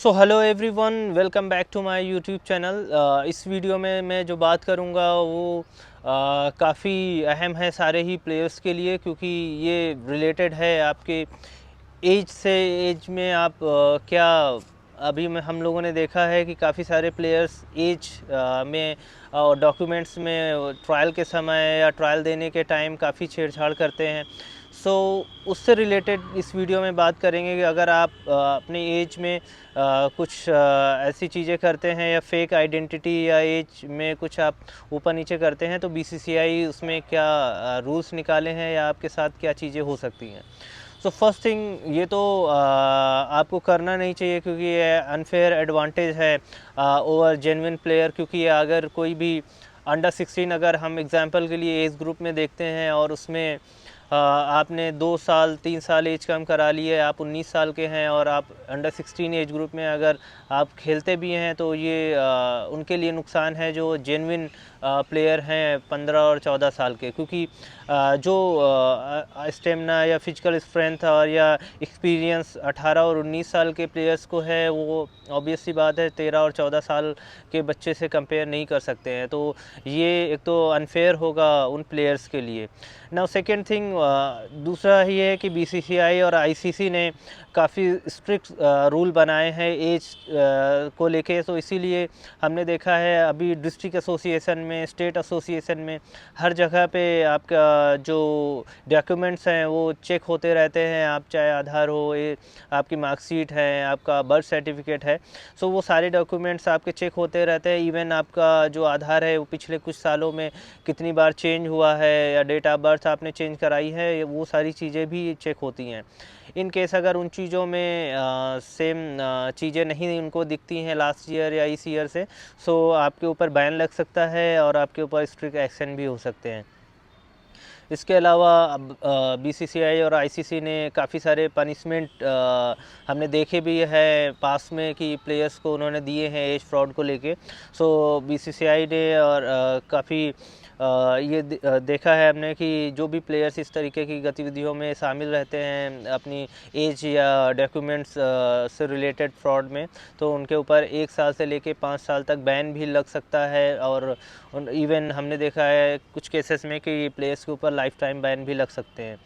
So hello everyone, welcome back to my YouTube channel. इस video में मैं जो बात करूंगा वो काफ़ी अहम है सारे ही प्लेयर्स के लिए, क्योंकि ये रिलेटेड है आपके एज से। एज में आप क्या अभी में हम लोगों ने देखा है कि काफ़ी सारे प्लेयर्स एज में और डॉक्यूमेंट्स में ट्रायल के समय या ट्रायल देने के टाइम काफ़ी छेड़छाड़ करते हैं। उससे रिलेटेड इस वीडियो में बात करेंगे कि अगर आप अपने एज में कुछ ऐसी चीज़ें करते हैं या फेक आइडेंटिटी या एज में कुछ आप ऊपर नीचे करते हैं तो बीसीसीआई उसमें क्या रूल्स निकाले हैं या आपके साथ क्या चीज़ें हो सकती हैं। फर्स्ट थिंग, ये तो आपको करना नहीं चाहिए, क्योंकि ये अनफेयर एडवांटेज है ओवर जेन्युइन प्लेयर। क्योंकि अगर कोई भी अंडर 16, अगर हम एग्जांपल के लिए एज ग्रुप में देखते हैं और उसमें आपने 2 साल 3 साल एज कम करा ली है, आप 19 साल के हैं और आप अंडर 16 एज ग्रुप में अगर आप खेलते भी हैं तो ये उनके लिए नुकसान है जो जेन्युइन प्लेयर हैं 15 और 14 साल के। क्योंकि जो स्टेमिना या फिजिकल स्ट्रेंथ और या एक्सपीरियंस 18 और 19 साल के प्लेयर्स को है, वो ऑब्वियस सी बात है 13 और 14 साल के बच्चे से कंपेयर नहीं कर सकते हैं। तो ये एक तो अनफेयर होगा उन प्लेयर्स के लिए। नाउ सेकेंड थिंग, दूसरा ये है कि बीसीसीआई और आईसीसी ने काफ़ी स्ट्रिक्ट रूल बनाए हैं एज को लेके। तो इसीलिए हमने देखा है अभी डिस्ट्रिक्ट एसोसिएशन में, स्टेट एसोसिएशन में, हर जगह पे आपका जो डॉक्यूमेंट्स हैं वो चेक होते रहते हैं। आप चाहे आधार हो, ये आपकी मार्कशीट है, आपका बर्थ सर्टिफिकेट है, वो सारे डॉक्यूमेंट्स आपके चेक होते रहते हैं। इवन आपका जो आधार है वो पिछले कुछ सालों में कितनी बार चेंज हुआ है या डेट ऑफ बर्थ आपने चेंज कराई है, वो सारी चीज़ें भी चेक होती हैं। इन केस अगर उन चीज़ों में सेम चीज़ें नहीं उनको दिखती हैं लास्ट ईयर या इस ईयर से, आपके ऊपर बैन लग सकता है और आपके ऊपर स्ट्रिक्ट एक्शन भी हो सकते हैं। इसके अलावा बीसीसीआई और आईसीसी ने काफ़ी सारे पनिशमेंट हमने देखे भी है पास में कि प्लेयर्स को उन्होंने दिए हैं एज फ्रॉड को लेके। बीसीसीआई ने और काफ़ी ये देखा है हमने कि जो भी प्लेयर्स इस तरीके की गतिविधियों में शामिल रहते हैं अपनी एज या डॉक्यूमेंट्स से रिलेटेड फ्रॉड में, तो उनके ऊपर 1 साल से लेके 5 साल तक बैन भी लग सकता है। और इवन हमने देखा है कुछ केसेस में कि प्लेयर्स के ऊपर लाइफ टाइम बैन भी लग सकते हैं।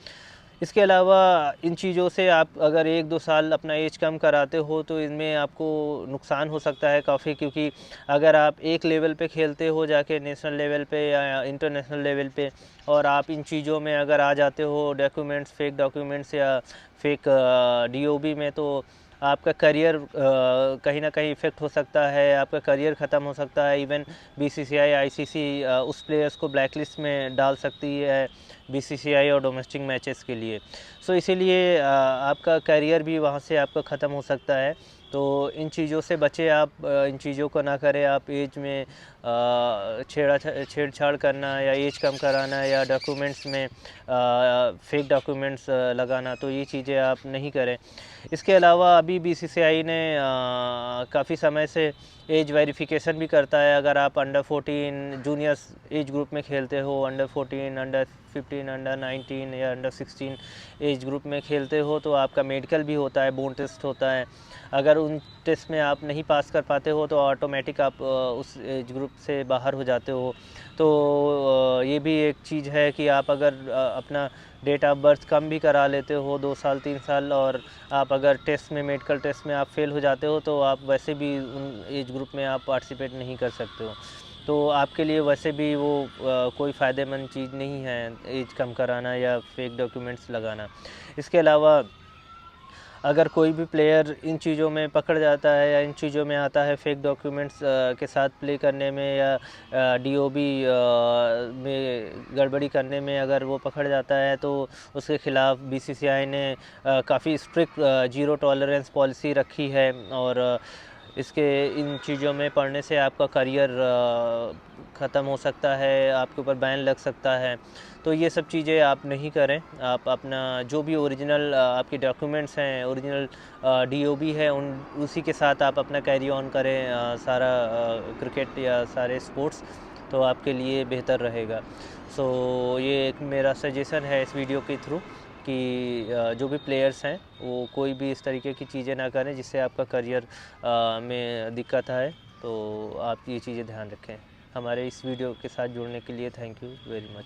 इसके अलावा इन चीज़ों से आप अगर 1-2 साल अपना एज कम कराते हो तो इनमें आपको नुकसान हो सकता है काफ़ी। क्योंकि अगर आप एक लेवल पे खेलते हो जाके नेशनल लेवल पे या इंटरनेशनल लेवल पे, और आप इन चीज़ों में अगर आ जाते हो डॉक्यूमेंट्स, फेक डॉक्यूमेंट्स या फेक डीओबी में, तो आपका करियर कहीं ना कहीं इफ़ेक्ट हो सकता है, आपका करियर ख़त्म हो सकता है। इवन बीसीसीआई आईसीसी उस प्लेयर्स को ब्लैकलिस्ट में डाल सकती है बीसीसीआई और डोमेस्टिक मैचेस के लिए। इसीलिए आपका करियर भी वहाँ से आपका ख़त्म हो सकता है। तो इन चीज़ों से बचे आप, इन चीज़ों को ना करें। आप एज में छेड़छाड़ करना या एज कम कराना या डॉक्यूमेंट्स में फेक डॉक्यूमेंट्स लगाना, तो ये चीज़ें आप नहीं करें। इसके अलावा अभी बीसीसीआई ने काफ़ी समय से एज वेरिफिकेशन भी करता है। अगर आप अंडर 14 जूनियर्स एज ग्रुप में खेलते हो, अंडर 14, अंडर 15, अंडर 19 या अंडर 16 एज ग्रुप में खेलते हो, तो आपका मेडिकल भी होता है, बोन टेस्ट होता है। अगर उन टेस्ट में आप नहीं पास कर पाते हो तो ऑटोमेटिक आप उस एज ग्रुप से बाहर हो जाते हो। तो ये भी एक चीज़ है कि आप अगर अपना डेट ऑफ बर्थ कम भी करा लेते हो 2 साल 3 साल, और आप अगर टेस्ट में, मेडिकल टेस्ट में आप फेल हो जाते हो, तो आप वैसे भी उन एज ग्रुप में आप पार्टिसिपेट नहीं कर सकते हो। तो आपके लिए वैसे भी वो कोई फ़ायदेमंद चीज़ नहीं है एज कम कराना या फेक डॉक्यूमेंट्स लगाना। इसके अलावा अगर कोई भी प्लेयर इन चीज़ों में पकड़ जाता है या इन चीज़ों में आता है फेक डॉक्यूमेंट्स के साथ प्ले करने में या डीओबी में गड़बड़ी करने में, अगर वो पकड़ जाता है तो उसके ख़िलाफ़ बीसीसीआई ने काफ़ी स्ट्रिक्ट ज़ीरो टॉलरेंस पॉलिसी रखी है। और इसके इन चीज़ों में पढ़ने से आपका करियर ख़त्म हो सकता है, आपके ऊपर बैन लग सकता है। तो ये सब चीज़ें आप नहीं करें। आप अपना जो भी ओरिजिनल आपके डॉक्यूमेंट्स हैं, ओरिजिनल डीओबी है, उसी के साथ आप अपना कैरी ऑन करें सारा क्रिकेट या सारे स्पोर्ट्स, तो आपके लिए बेहतर रहेगा। ये एक मेरा सजेशन है इस वीडियो के थ्रू कि जो भी प्लेयर्स हैं वो कोई भी इस तरीके की चीज़ें ना करें जिससे आपका करियर में दिक्कत आए। तो आप ये चीज़ें ध्यान रखें। हमारे इस वीडियो के साथ जुड़ने के लिए थैंक यू वेरी मच।